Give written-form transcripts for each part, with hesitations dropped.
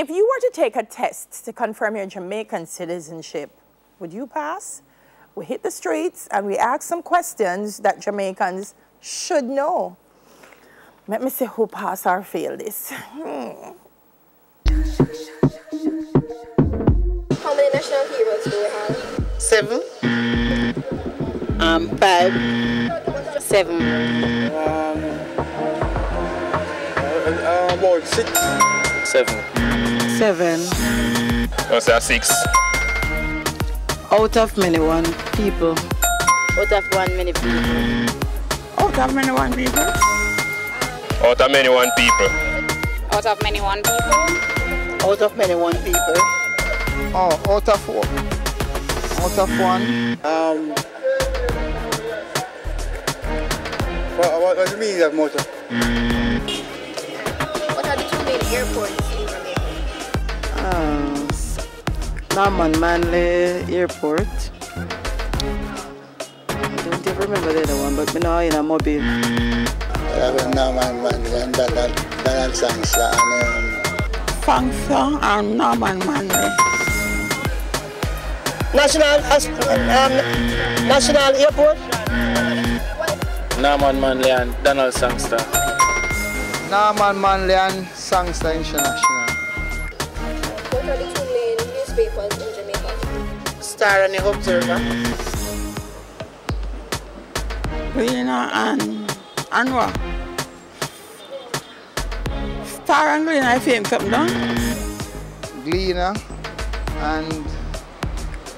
If you were to take a test to confirm your Jamaican citizenship, would you pass? We hit the streets and we ask some questions that Jamaicans should know. Let me see who pass or fail this. How many national heroes do we have? 7. 5. 7. About 6. 7. 7. I'll say 6. Out of many one people. Out of many people. Out of many one people. Out of many one people. Out of many one people. Out of many one people. Oh, out of 4. Out of 1. What do you mean that motor? What are the 2 main airports in Jamaica? Norman Manley Airport. I don't even remember the other one, but I know in a mobile. Norman Manley and Donald Sangster and Fangsa and Norman Manley. National Airport. Norman Manley and Donald Sangster. Norman Manley and Sangster International. What are the 2 main newspapers in Jamaica? Star and the Observer. Gleaner and what? Star and Gleaner, I think something done. Gleaner and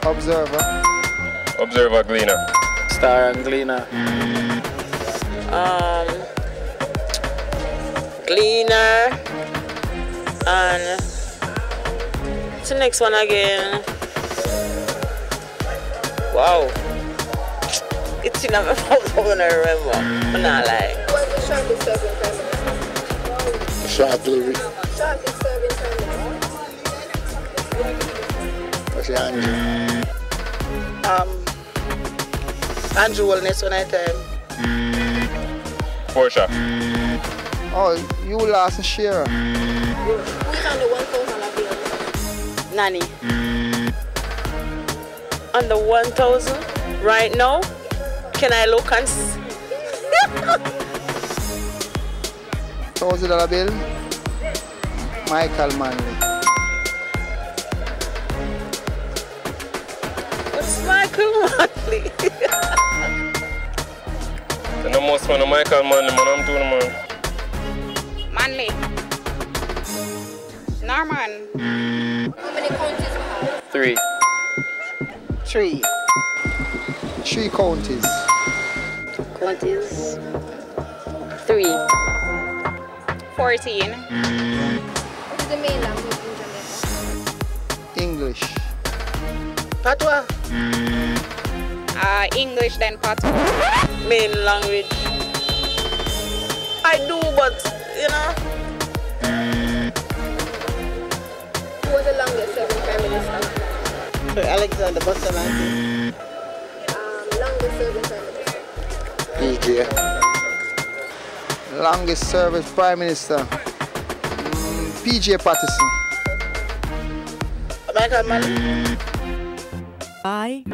Observer. Observer, Gleaner. Star and Gleaner. Gleaner and what's the next one again? Wow. It's in my mouth, I don't remember. I'm not lying. What's the shortest serving prime minister? Short Louis. Shortest serving prime minister? What's the Andrew? Andrew Wellness when I time. Porsche. Oh, you last and Shearer. Who is on the 1,000 bill? Nanny. On the 1,000 right now? Can I look and see? $1,000 bill. Michael Manley. What's Michael Manley? The most fun of Michael Manley, man, I'm doing, man. Manley. Norman. How many counties we have? 3. 3. 3 counties. Counties. 3. 14. What is the main language in Jamaica? English. Patois. English then Patois. Main language. I do, but you know. Who was the longest serving prime minister? So Alexander Bustamante. Longest serving prime minister? PJ. Longest service Prime Minister. PJ Patterson. Michael Manley. Bye.